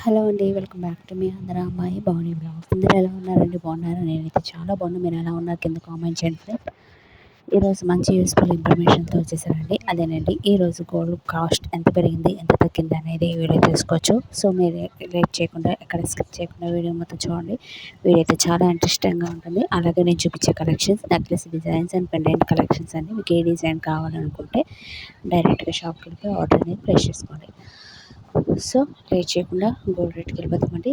Hello అండి. Welcome back to me అందరి అమ్మాయి భవాని బ్లాగ్స్. అందరూ ఎలా ఉన్నారండి? బాగున్నారా? నేనైతే చాలా బాగున్నా. మీరు ఎలా ఉన్నారు కింద కామెంట్ చేయండి ఫ్రెండ్స్. ఈరోజు మంచి యూస్ఫుల్ ఇన్ఫర్మేషన్తో వచ్చేసారండి. అదేనండి, ఈరోజు గోల్డ్ కాస్ట్ ఎంత పెరిగింది, ఎంత తగ్గింది అనేది వీడియో తీసుకోవచ్చు. సో మీరు లేట్ చేయకుండా, ఎక్కడ స్కిప్ చేయకుండా వీడియో మొత్తం చూడండి. వీడియో అయితే చాలా ఇంట్రెస్టింగ్గా ఉంటుంది. అలాగే నేను చూపించే collections, necklace designs and pendant collections అండి. మీకు ఏ డిజైన్ కావాలనుకుంటే డైరెక్ట్గా షాప్కి వెళ్ళి ఆర్డర్ అనేది ప్లేస్ చేసుకోండి. సో లేట్ చేయకుండా గోల్డ్ రేట్కి వెళ్ళిపోతామండి.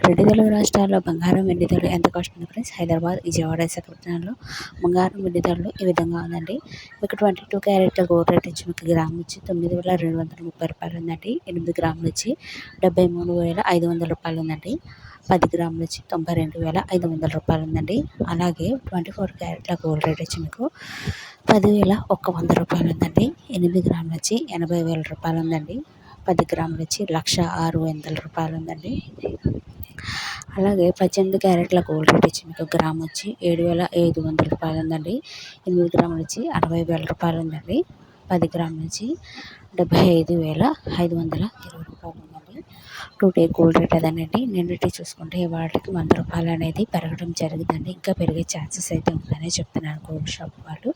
రెండు తెలుగు రాష్ట్రాల్లో బంగారం వెండి ధరలు ఎంత కాస్ట్ ఉంది ఫ్రెండ్స్? హైదరాబాద్, విజయవాడ, విశాఖపట్నంలో బంగారం వెండి ధరలు ఈ విధంగా ఉందండి. మీకు 22 క్యారెట్ల గోల్డ్ రేట్ వచ్చి మీకు గ్రామ్ వచ్చి 9,230 రూపాయలు ఉందండి. 8 గ్రాములు వచ్చి 73,500 రూపాయలు ఉందండి. 10 గ్రాములు వచ్చి 92,500 రూపాయలు ఉందండి. అలాగే 24 క్యారెట్ల గోల్డ్ రేట్ వచ్చి మీకు 10,100 రూపాయలు ఉందండి. 8 గ్రాములు వచ్చి 80,000 రూపాయలు ఉందండి. 10 గ్రాములు వచ్చి 1,06,000 రూపాయలు ఉందండి. అలాగే 18 క్యారెట్ల గోల్డ్ రేట్ వచ్చి మీకు గ్రామ్ వచ్చి 7,500 రూపాయలు ఉందండి. 8 గ్రాములు వచ్చి 60,000 రూపాయలు ఉందండి. 10 గ్రాముల నుంచి 75,520 రూపాయలు ఉందండి. టుడే గోల్డ్ రేట్ అదేనండి. నిన్నటి చూసుకుంటే వాటికి 100 రూపాయలు అనేది పెరగడం జరిగిందండి. ఇంకా పెరిగే ఛాన్సెస్ అయితే ఉందని చెప్తున్నారు గోల్డ్ షాప్ వాళ్ళు.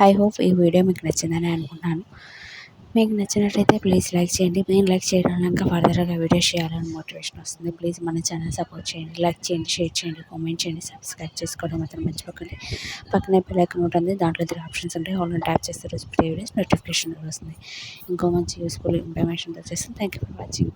ఐ హోప్ ఈ వీడియో మీకు నచ్చిందని అనుకుంటున్నాను. మీకు నచ్చినట్లయితే ప్లీజ్ లైక్ చేయండి. నేను లైక్ చేయడం వల్ల ఇంకా ఫర్దర్గా వీడియోస్ చేయాలని మోటివేషన్ వస్తుంది. ప్లీజ్ మన ఛానల్ సపోర్ట్ చేయండి. లైక్ చేయండి, షేర్ చేయండి, కామెంట్ చేయండి, సబ్స్క్రైబ్ చేసుకోవడం మాత్రం మర్చిపోకండి. పక్కనే బెల్ ఐకాన్ ఉంటుంది. దాంట్లో 3 ఆప్షన్స్ ఉంటాయి. ఆల్ ట్యాప్ చేస్తే రోజు వీడియోస్ నోటిఫికేషన్ వస్తుంది. ఇంకో మంచి యూస్ఫుల్ ఇన్ఫర్మేషన్ వచ్చేస్తుంది. Thank you for watching.